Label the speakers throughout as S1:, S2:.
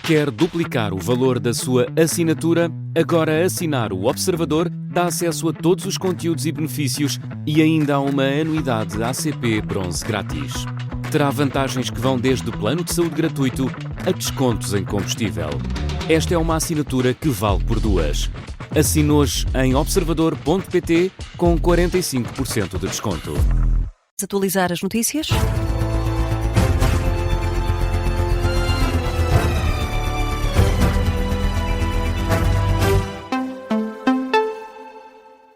S1: Quer duplicar o valor da sua assinatura? Agora assinar o Observador dá acesso a todos os conteúdos e benefícios e ainda há uma anuidade ACP Bronze grátis. Terá vantagens que vão desde plano de saúde gratuito a descontos em combustível. Esta é uma assinatura que vale por duas. Assine hoje em observador.pt com 45% de desconto.
S2: Atualizar as notícias?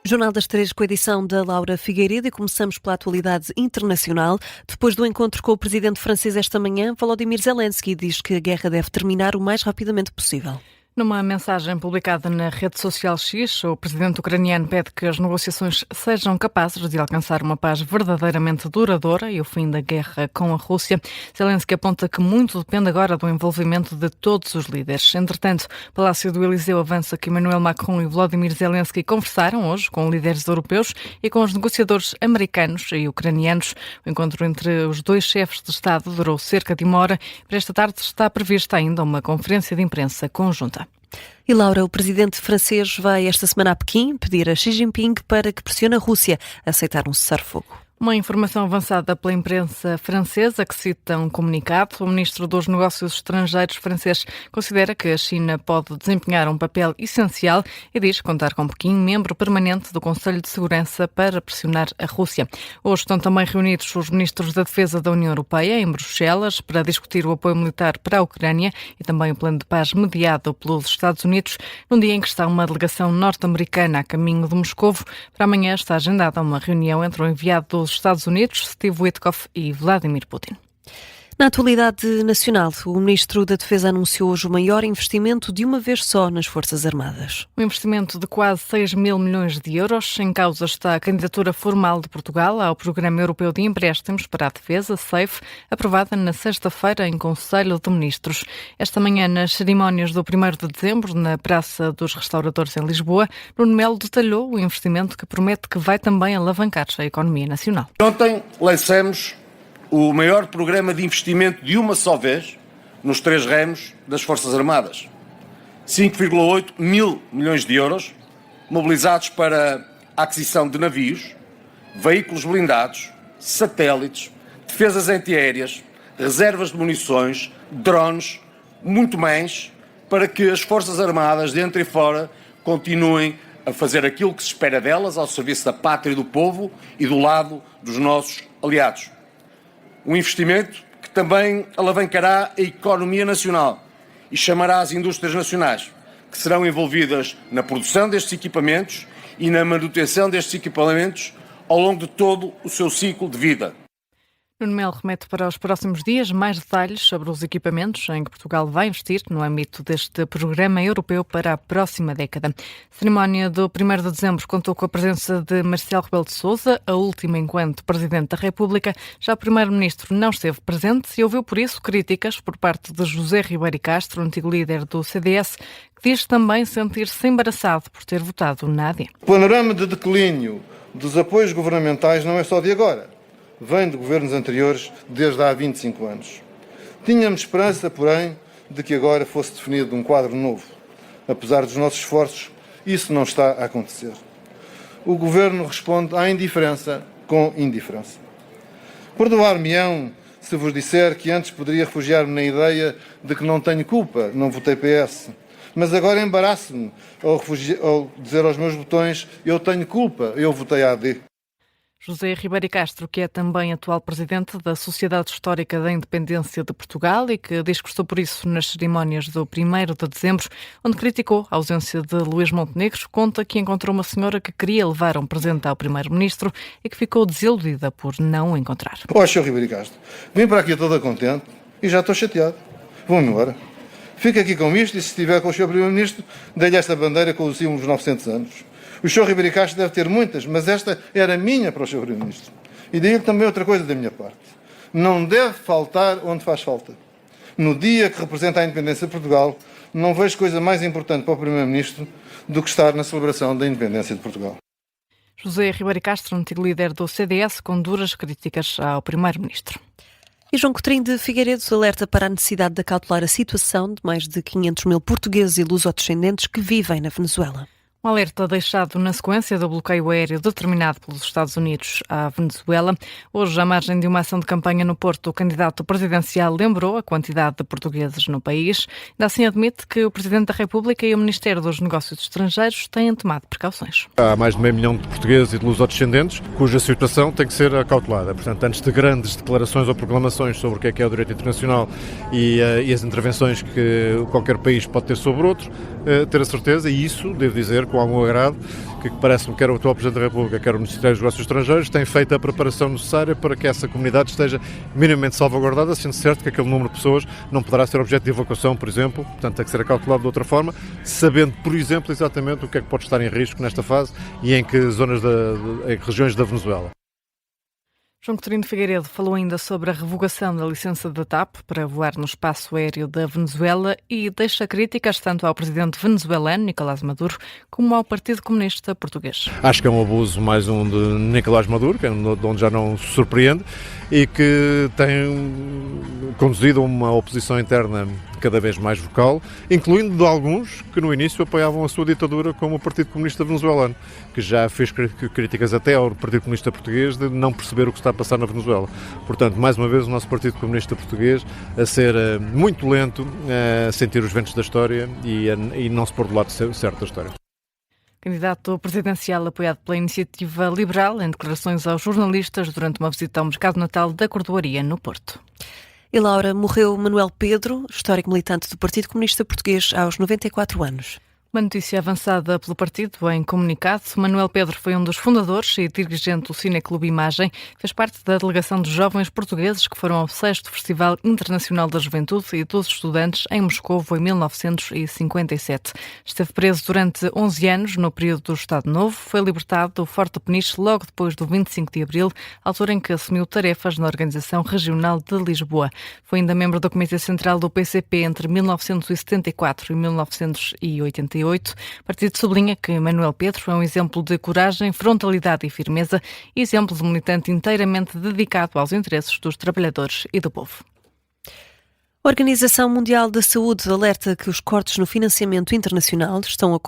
S2: Jornal das Três com a edição da Laura Figueiredo e começamos pela atualidade internacional. Depois do encontro com o presidente francês esta manhã, Volodymyr Zelensky diz que a guerra deve terminar o mais rapidamente possível.
S3: Numa mensagem publicada na rede social X, o presidente ucraniano pede que as negociações sejam capazes de alcançar uma paz verdadeiramente duradoura e o fim da guerra com a Rússia. Zelensky aponta que muito depende agora do envolvimento de todos os líderes. Entretanto, o Palácio do Eliseu avança que Emmanuel Macron e Volodymyr Zelensky conversaram hoje com líderes europeus e com os negociadores americanos e ucranianos. O encontro entre os dois chefes de Estado durou cerca de uma hora. Para esta tarde está prevista ainda uma conferência de imprensa conjunta.
S2: E Laura, o presidente francês vai esta semana a Pequim pedir a Xi Jinping para que pressione a Rússia a aceitar um cessar-fogo.
S3: Uma informação avançada pela imprensa francesa que cita um comunicado. O ministro dos Negócios Estrangeiros francês considera que a China pode desempenhar um papel essencial e diz contar com Pequim, membro permanente do Conselho de Segurança, para pressionar a Rússia. Hoje estão também reunidos os ministros da Defesa da União Europeia em Bruxelas para discutir o apoio militar para a Ucrânia e também o plano de paz mediado pelos Estados Unidos, num dia em que está uma delegação norte-americana a caminho de Moscovo. Para amanhã está agendada uma reunião entre o enviado dos Estados Unidos, Steve Witkoff, e Vladimir Putin.
S2: Na atualidade nacional, o Ministro da Defesa anunciou hoje o maior investimento de uma vez só nas Forças Armadas.
S3: Um investimento de quase 6 mil milhões de euros. Em causa está a candidatura formal de Portugal ao Programa Europeu de Empréstimos para a Defesa, SAFE, aprovada na sexta-feira em Conselho de Ministros. Esta manhã, nas cerimónias do 1º de dezembro, na Praça dos Restauradores em Lisboa, Nuno Melo detalhou o investimento que promete que vai também alavancar a economia nacional.
S4: Ontem lançamos o maior programa de investimento de uma só vez nos 3 ramos das Forças Armadas. 5,8 mil milhões de euros mobilizados para a aquisição de navios, veículos blindados, satélites, defesas antiaéreas, reservas de munições, drones, muito mais, para que as Forças Armadas, dentro e fora, continuem a fazer aquilo que se espera delas ao serviço da pátria e do povo e do lado dos nossos aliados. Um investimento que também alavancará a economia nacional e chamará as indústrias nacionais, que serão envolvidas na produção destes equipamentos e na manutenção destes equipamentos ao longo de todo o seu ciclo de vida.
S3: Nuno Melo remete para os próximos dias mais detalhes sobre os equipamentos em que Portugal vai investir no âmbito deste programa europeu para a próxima década. A cerimónia do 1º de dezembro contou com a presença de Marcelo Rebelo de Sousa, a última enquanto Presidente da República. Já o Primeiro-Ministro não esteve presente e ouviu por isso críticas por parte de José Ribeiro Castro, antigo líder do CDS, que diz também sentir-se embaraçado por ter votado na AD.
S5: O panorama de declínio dos apoios governamentais não é só de agora. Vem de governos anteriores desde há 25 anos. Tínhamos esperança, porém, de que agora fosse definido um quadro novo. Apesar dos nossos esforços, isso não está a acontecer. O governo responde à indiferença com indiferença. Perdoar-me-ão se vos disser que antes poderia refugiar-me na ideia de que não tenho culpa, não votei PS. Mas agora embaraço-me ao dizer aos meus botões: eu tenho culpa, eu votei AD.
S3: José Ribeiro Castro, que é também atual presidente da Sociedade Histórica da Independência de Portugal e que discursou por isso nas cerimónias do 1º de dezembro, onde criticou a ausência de Luís Montenegro, conta que encontrou uma senhora que queria levar um presente ao primeiro-ministro e que ficou desiludida por não o encontrar.
S5: Ó, Sr. Ribeiro Castro, vim para aqui toda contente e já estou chateado. Vou-me embora. Fica aqui com isto e se estiver com o Sr. Primeiro-Ministro, dê-lhe esta bandeira com o símbolo dos 900 anos. O Sr. Ribeiro Castro deve ter muitas, mas esta era minha para o Sr. Primeiro-Ministro. E digo também outra coisa da minha parte. Não deve faltar onde faz falta. No dia que representa a independência de Portugal, não vejo coisa mais importante para o Primeiro-Ministro do que estar na celebração da independência de Portugal.
S3: José Ribeiro Castro, antigo líder do CDS, com duras críticas ao Primeiro-Ministro.
S2: E João Coutinho de Figueiredo alerta para a necessidade de acautelar a situação de mais de 500 mil portugueses e lusodescendentes que vivem na Venezuela.
S3: Um alerta deixado na sequência do bloqueio aéreo determinado pelos Estados Unidos à Venezuela. Hoje, à margem de uma ação de campanha no Porto, o candidato presidencial lembrou a quantidade de portugueses no país. Ainda assim admite que o Presidente da República e o Ministério dos Negócios Estrangeiros têm tomado precauções.
S6: Há mais de 500 mil de portugueses e de lusodescendentes cuja situação tem que ser acautelada. Portanto, antes de grandes declarações ou proclamações sobre o que é o direito internacional e as intervenções que qualquer país pode ter sobre outro, ter a certeza, e isso, devo dizer, com algum agrado, que parece-me que quer o atual Presidente da República, quer o Ministério dos Negócios Estrangeiros, tem feito a preparação necessária para que essa comunidade esteja minimamente salvaguardada, sendo certo que aquele número de pessoas não poderá ser objeto de evacuação, por exemplo, portanto tem que ser acautelado de outra forma, sabendo, por exemplo, exatamente o que é que pode estar em risco nesta fase e em que zonas, em que regiões da Venezuela.
S3: João Coutinho de Figueiredo falou ainda sobre a revogação da licença da TAP para voar no espaço aéreo da Venezuela e deixa críticas tanto ao presidente venezuelano, Nicolás Maduro, como ao Partido Comunista Português.
S6: Acho que é um abuso, mais um de Nicolás Maduro, que é onde já não se surpreende, e que tem conduzido a uma oposição interna cada vez mais vocal, incluindo de alguns que no início apoiavam a sua ditadura, como o Partido Comunista Venezuelano, que já fez críticas até ao Partido Comunista Português de não perceber o que está a passar na Venezuela. Portanto, mais uma vez o nosso Partido Comunista Português a ser muito lento, a sentir os ventos da história e não se pôr do lado certo da história.
S3: Candidato presidencial apoiado pela Iniciativa Liberal em declarações aos jornalistas durante uma visita ao Mercado Natal da Cordoaria, no Porto.
S2: E Laura, morreu Manuel Pedro, histórico militante do Partido Comunista Português, aos 94 anos.
S3: Uma notícia avançada pelo partido em comunicado. Manuel Pedro foi um dos fundadores e dirigente do Cineclube Imagem. Fez parte da delegação de jovens portugueses que foram ao 6º Festival Internacional da Juventude e dos Estudantes em Moscovo em 1957. Esteve preso durante 11 anos no período do Estado Novo. Foi libertado do Forte Peniche logo depois do 25 de Abril, altura em que assumiu tarefas na Organização Regional de Lisboa. Foi ainda membro do Comitê Central do PCP entre 1974 e 1988. O partido sublinha que Manuel Pedro é um exemplo de coragem, frontalidade e firmeza e exemplo de militante inteiramente dedicado aos interesses dos trabalhadores e do povo.
S2: A Organização Mundial da Saúde alerta que os cortes no financiamento internacional estão a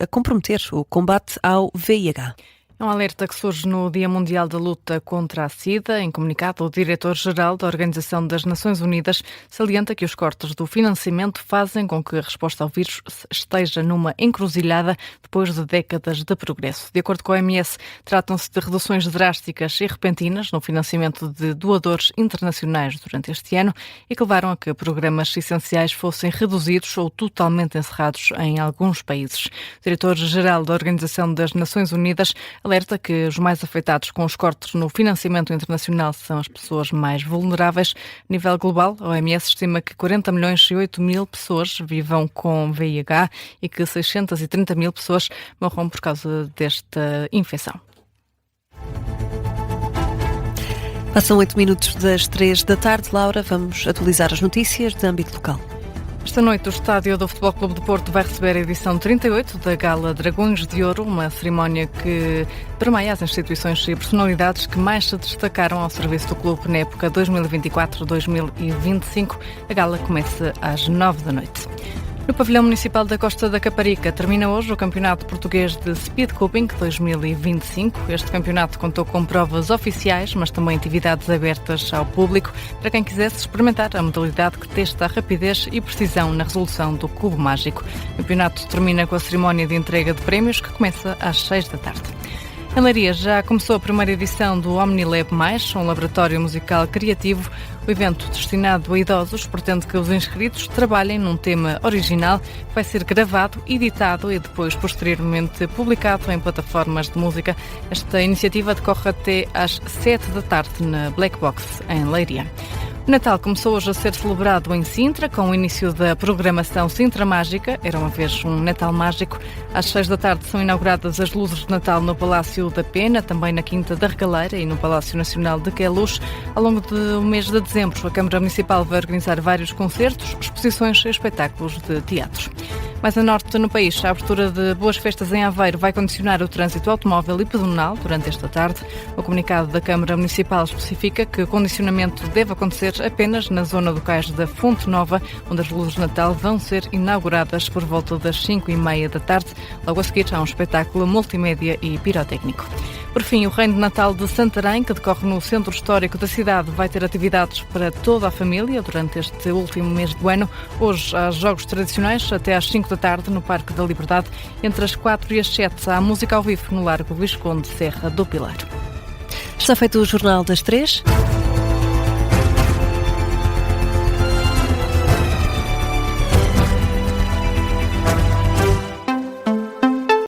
S2: comprometer o combate ao VIH.
S3: É um alerta que surge no Dia Mundial da Luta contra a SIDA. Em comunicado, o diretor-geral da Organização das Nações Unidas salienta que os cortes do financiamento fazem com que a resposta ao vírus esteja numa encruzilhada depois de décadas de progresso. De acordo com a OMS, tratam-se de reduções drásticas e repentinas no financiamento de doadores internacionais durante este ano e que levaram a que programas essenciais fossem reduzidos ou totalmente encerrados em alguns países. O diretor-geral da Organização das Nações Unidas alerta que os mais afetados com os cortes no financiamento internacional são as pessoas mais vulneráveis. A nível global, a OMS estima que 40 milhões e 8 mil pessoas vivam com VIH e que 630 mil pessoas morram por causa desta infecção.
S2: Passam 8 minutos das 3 da tarde. Laura, vamos atualizar as notícias de âmbito local.
S3: Esta noite, o estádio do Futebol Clube do Porto vai receber a edição 38 da Gala Dragões de Ouro, uma cerimónia que permeia as instituições e personalidades que mais se destacaram ao serviço do clube na época 2024-2025. A gala começa às 9 da noite. No pavilhão municipal da Costa da Caparica termina hoje o Campeonato Português de Speedcubing 2025. Este campeonato contou com provas oficiais, mas também atividades abertas ao público para quem quisesse experimentar a modalidade que testa a rapidez e precisão na resolução do cubo mágico. O campeonato termina com a cerimónia de entrega de prémios que começa às 6 da tarde. Em Leiria já começou a primeira edição do OmniLab+, um laboratório musical criativo. O evento, destinado a idosos, pretende que os inscritos trabalhem num tema original que vai ser gravado, editado e depois, posteriormente, publicado em plataformas de música. Esta iniciativa decorre até às 7 da tarde na Black Box, em Leiria. O Natal começou hoje a ser celebrado em Sintra, com o início da programação Sintra Mágica. Era uma vez um Natal mágico. Às 6 da tarde são inauguradas as luzes de Natal no Palácio da Pena, também na Quinta da Regaleira e no Palácio Nacional de Queluz. Ao longo do mês de dezembro, a Câmara Municipal vai organizar vários concertos, exposições e espetáculos de teatro. Mais a norte no país, a abertura de Boas Festas em Aveiro vai condicionar o trânsito automóvel e pedonal durante esta tarde. O comunicado da Câmara Municipal especifica que o condicionamento deve acontecer apenas na zona do cais da Fonte Nova, onde as luzes de Natal vão ser inauguradas por volta das 5h30 da tarde. Logo a seguir há um espetáculo multimédia e pirotécnico. Por fim, o Reino de Natal de Santarém, que decorre no centro histórico da cidade, vai ter atividades para toda a família durante este último mês do ano. Hoje há jogos tradicionais até às 5 da tarde no Parque da Liberdade. Entre as 4 e as 7 há música ao vivo no Largo Visconde Serra do Pilar.
S2: Está feito o Jornal das 3.